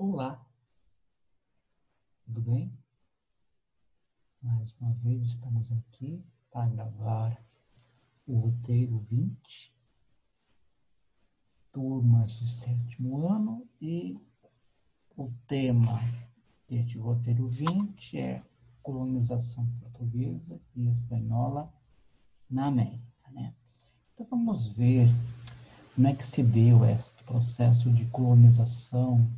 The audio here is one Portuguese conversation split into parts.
Olá, tudo bem? Mais uma vez estamos aqui para gravar o roteiro 20, turmas de sétimo ano, e o tema deste roteiro 20 é colonização portuguesa e espanhola na América, né? Então vamos ver como é que se deu esse processo de colonização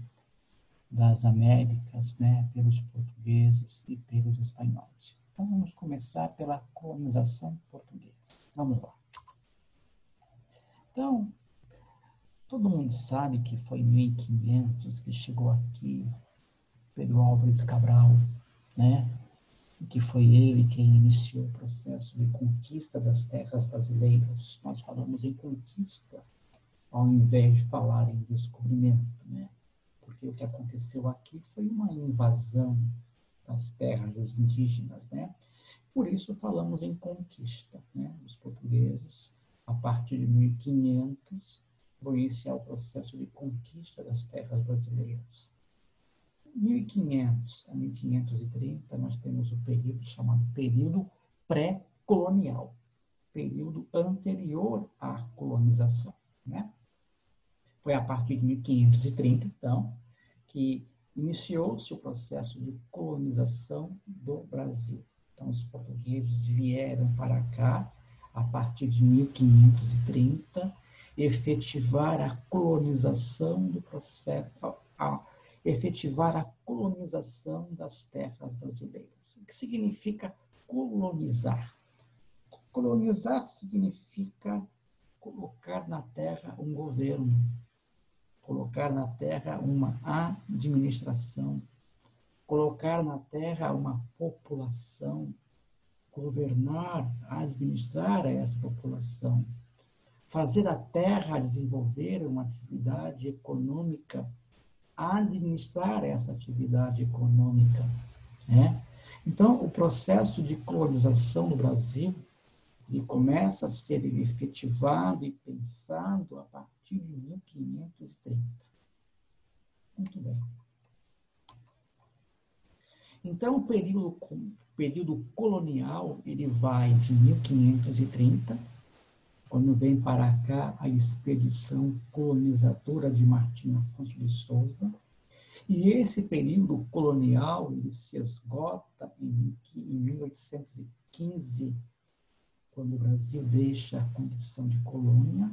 das Américas, né, pelos portugueses e pelos espanhóis. Então, vamos começar pela colonização portuguesa. Vamos lá. Então, todo mundo sabe que foi em 1500 que chegou aqui Pedro Álvares Cabral, né, e que foi ele quem iniciou o processo de conquista das terras brasileiras. Nós falamos em conquista ao invés de falar em descobrimento, né? Porque o que aconteceu aqui foi uma invasão das terras dos indígenas, né? Por isso falamos em conquista, né? Os portugueses, a partir de 1500, vão iniciar o processo de conquista das terras brasileiras. De 1500 a 1530, nós temos o período chamado período pré-colonial, período anterior à colonização, né? Foi a partir de 1530, então, que iniciou-se o processo de colonização do Brasil. Então, os portugueses vieram para cá a partir de 1530, efetivar a colonização do processo, efetivar a colonização das terras brasileiras. O que significa colonizar? Colonizar significa colocar na terra um governo, colocar na terra uma administração, colocar na terra uma população, governar, administrar essa população, fazer a terra desenvolver uma atividade econômica, administrar essa atividade econômica, né? Então, o processo de colonização no Brasil ele começa a ser efetivado e pensado a partir de 1530. Muito bem. Então, o período colonial, ele vai de 1530, quando vem para cá a expedição colonizadora de Martim Afonso de Souza, e esse período colonial, ele se esgota em 1815, quando o Brasil deixa a condição de colônia,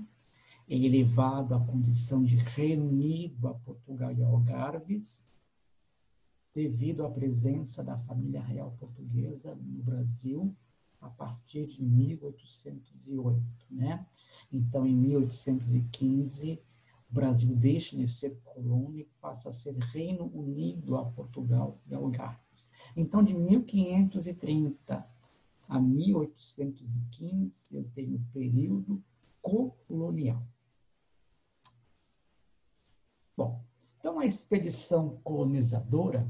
é elevado à condição de Reino Unido a Portugal e Algarves, devido à presença da família real portuguesa no Brasil a partir de 1808, né? Então, em 1815, o Brasil deixa de ser colônia e passa a ser Reino Unido a Portugal e Algarves. Então, de 1530 a 1815, eu tenho o período colonial. Bom, então a expedição colonizadora,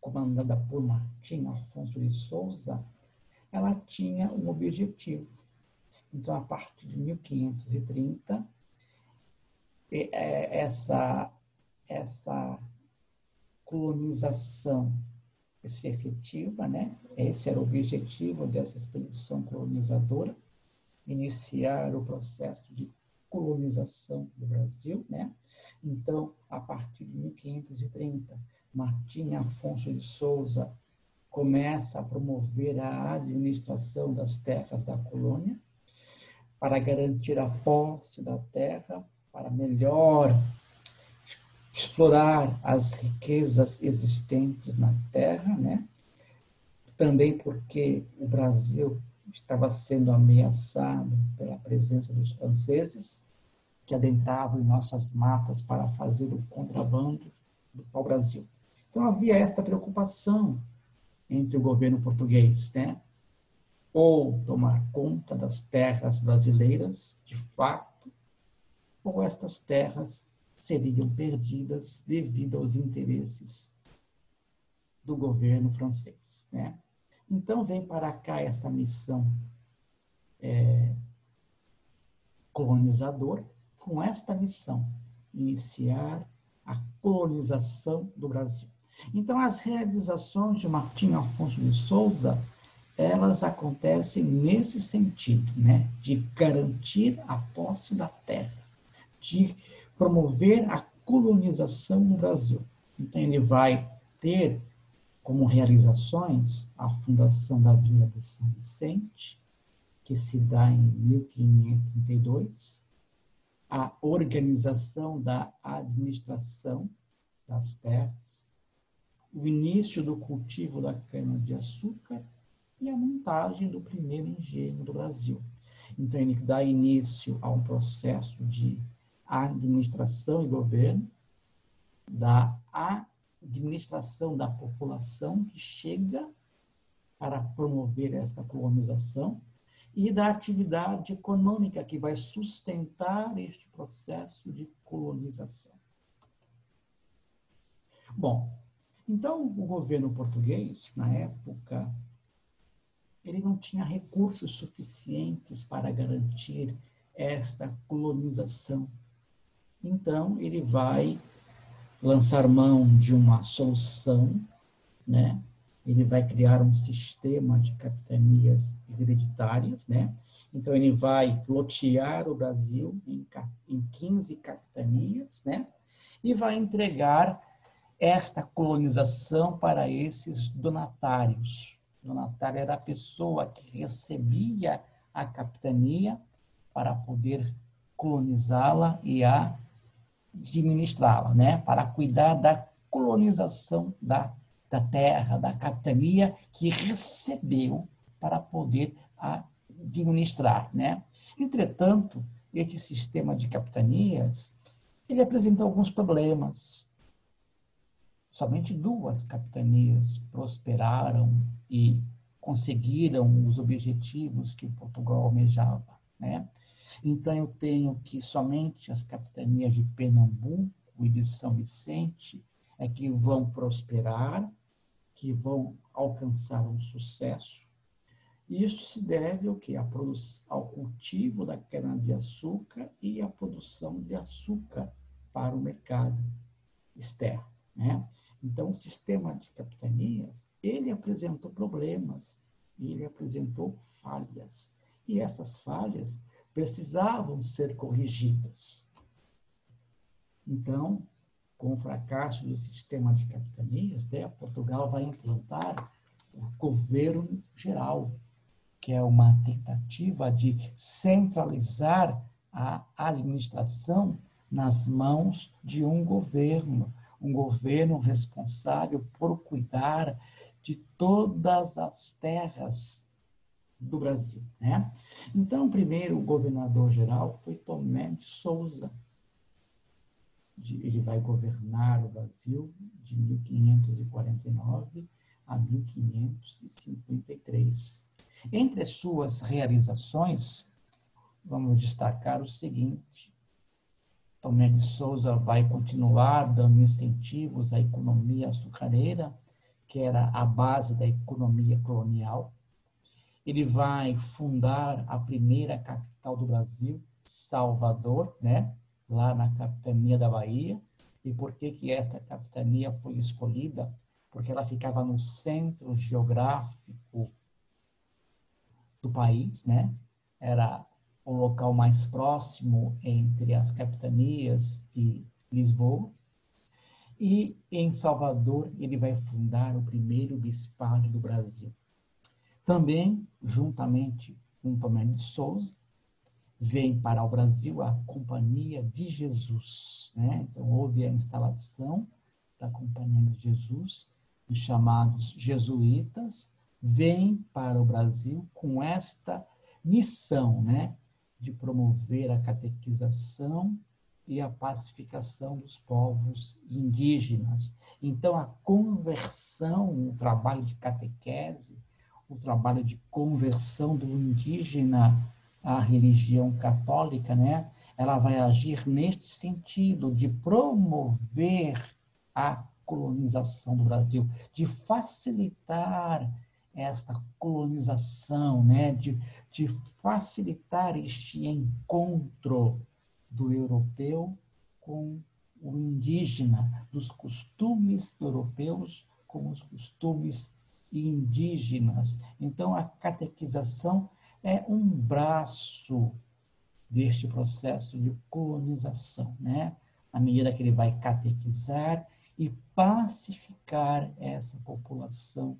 comandada por Martim Afonso de Souza, ela tinha um objetivo. Então, a partir de 1530, essa colonização se efetiva, né? Esse era o objetivo dessa expedição colonizadora, iniciar o processo de colonização do Brasil, né? Então, a partir de 1530, Martim Afonso de Souza começa a promover a administração das terras da colônia para garantir a posse da terra, para melhor explorar as riquezas existentes na terra, né? Também porque o Brasil estava sendo ameaçado pela presença dos franceses, que adentravam em nossas matas para fazer o contrabando do pau-brasil. Então, havia esta preocupação entre o governo português, né? Ou tomar conta das terras brasileiras, de fato, ou estas terras seriam perdidas devido aos interesses do governo francês, né? Então, vem para cá esta missão colonizadora, com esta missão, iniciar a colonização do Brasil. Então, as realizações de Martim Afonso de Souza, elas acontecem nesse sentido, né, de garantir a posse da terra, de promover a colonização no Brasil. Então, ele vai ter como realizações a fundação da Vila de São Vicente, que se dá em 1532, a organização da administração das terras, o início do cultivo da cana-de-açúcar e a montagem do primeiro engenho do Brasil. Então, ele dá início a um processo de administração e governo, da administração da população que chega para promover esta colonização e da atividade econômica que vai sustentar este processo de colonização. Bom, então o governo português, na época, ele não tinha recursos suficientes para garantir esta colonização. Então, ele vai lançar mão de uma solução, né? Ele vai criar um sistema de capitanias hereditárias, né? Então, ele vai lotear o Brasil em 15 capitanias, né? E vai entregar esta colonização para esses donatários. O donatário era a pessoa que recebia a capitania para poder colonizá-la e administrá-la, né? Para cuidar da colonização da terra, da capitania que recebeu para poder administrar, né? Entretanto, esse sistema de capitanias, ele apresenta alguns problemas. Somente 2 capitanias prosperaram e conseguiram os objetivos que Portugal almejava, né? Então, eu tenho que somente as capitanias de Pernambuco e de São Vicente é que vão prosperar, que vão alcançar um sucesso. E isso se deve ao quê? Ao cultivo da cana-de-açúcar e à produção de açúcar para o mercado externo, né? Então, o sistema de capitanias, ele apresentou problemas, ele apresentou falhas. E essas falhas precisavam ser corrigidas. Então, com o fracasso do sistema de capitanias, né, Portugal vai implantar o governo geral, que é uma tentativa de centralizar a administração nas mãos de um governo responsável por cuidar de todas as terras do Brasil, né? Então, o primeiro governador-geral foi Tomé de Souza. Ele vai governar o Brasil de 1549 a 1553. Entre as suas realizações, vamos destacar o seguinte: Tomé de Souza vai continuar dando incentivos à economia açucareira, que era a base da economia colonial. Ele vai fundar a primeira capital do Brasil, Salvador, né? Lá na capitania da Bahia. E por que esta capitania foi escolhida? Porque ela ficava no centro geográfico do país, né? Era o local mais próximo entre as capitanias e Lisboa. E em Salvador ele vai fundar o primeiro bispado do Brasil. Também, juntamente com Tomé de Souza, vem para o Brasil a Companhia de Jesus, né? Então, houve a instalação da Companhia de Jesus, os chamados jesuítas, vêm para o Brasil com esta missão, né? De promover a catequização e a pacificação dos povos indígenas. Então, a conversão, o trabalho de catequese, o trabalho de conversão do indígena à religião católica, né? Ela vai agir neste sentido de promover a colonização do Brasil, de facilitar esta colonização, né? De facilitar este encontro do europeu com o indígena, dos costumes europeus com os costumes indígenas. Então, a catequização é um braço deste processo de colonização, né? À medida que ele vai catequizar e pacificar essa população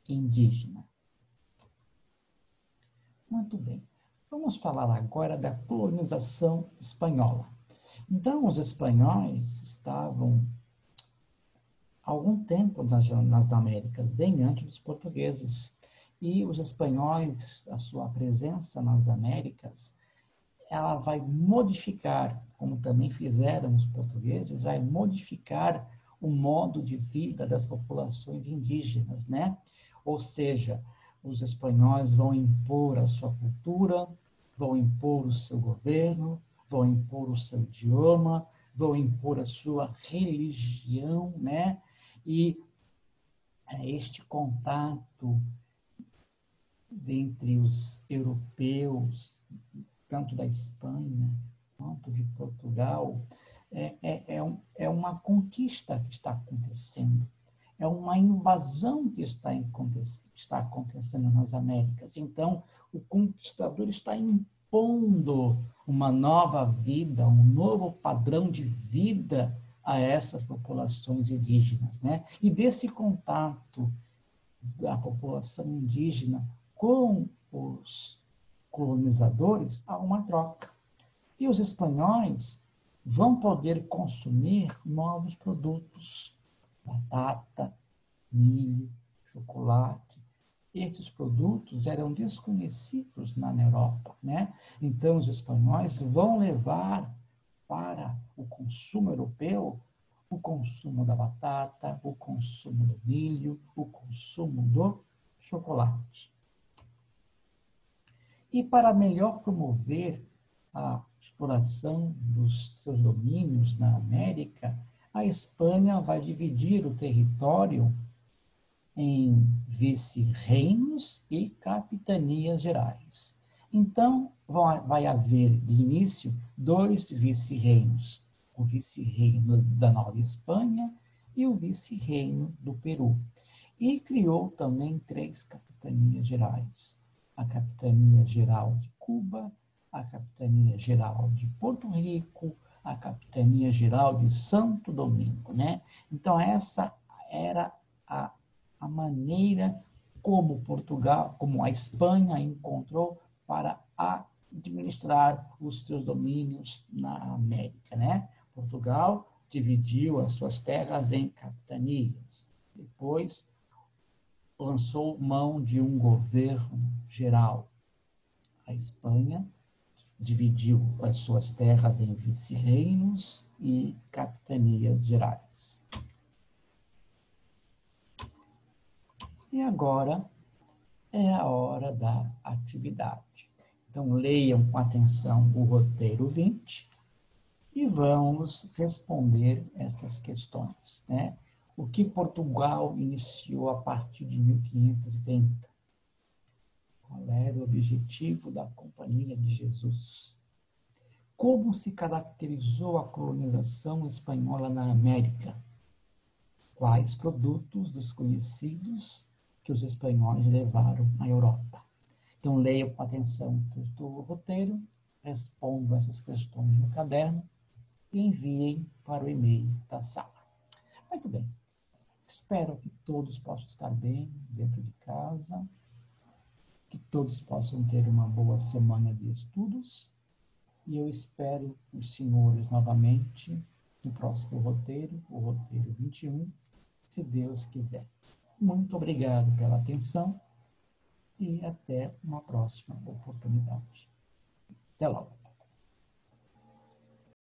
indígena. Muito bem. Vamos falar agora da colonização espanhola. Então, os espanhóis estavam há algum tempo nas Américas, bem antes dos portugueses. E os espanhóis, a sua presença nas Américas, ela vai modificar, como também fizeram os portugueses, vai modificar o modo de vida das populações indígenas, né? Ou seja, os espanhóis vão impor a sua cultura, vão impor o seu governo, vão impor o seu idioma, vão impor a sua religião, né? E este contato entre os europeus, tanto da Espanha quanto de Portugal, é uma conquista que está acontecendo, é uma invasão que está acontecendo nas Américas. Então, o conquistador está impondo uma nova vida, um novo padrão de vida a essas populações indígenas, né? E desse contato da população indígena com os colonizadores, há uma troca. E os espanhóis vão poder consumir novos produtos, batata, milho, chocolate. Esses produtos eram desconhecidos na Europa, né? Então, os espanhóis vão levar para o consumo europeu o consumo da batata, o consumo do milho, o consumo do chocolate. E para melhor promover a exploração dos seus domínios na América, a Espanha vai dividir o território em vice-reinos e capitanias gerais. Então, vai haver, de início, 2 vice-reinos, o vice-reino da Nova Espanha e o vice-reino do Peru. E criou também 3 capitanias gerais, a Capitania Geral de Cuba, a Capitania Geral de Porto Rico, a Capitania Geral de Santo Domingo, né? Então, essa era a maneira como Portugal, como a Espanha encontrou para administrar os seus domínios na América, né? Portugal dividiu as suas terras em capitanias. Depois lançou mão de um governo geral. A Espanha dividiu as suas terras em vice-reinos e capitanias gerais. E agora é a hora da atividade. Então, leiam com atenção o roteiro 20 e vamos responder estas questões, né? O que Portugal iniciou a partir de 1530? Qual era o objetivo da Companhia de Jesus? Como se caracterizou a colonização espanhola na América? Quais produtos desconhecidos que os espanhóis levaram à Europa? Então, leiam com atenção o roteiro, respondam essas questões no caderno e enviem para o e-mail da sala. Muito bem. Espero que todos possam estar bem dentro de casa, que todos possam ter uma boa semana de estudos e eu espero os senhores novamente no próximo roteiro, o roteiro 21, se Deus quiser. Muito obrigado pela atenção e até uma próxima oportunidade. Até logo.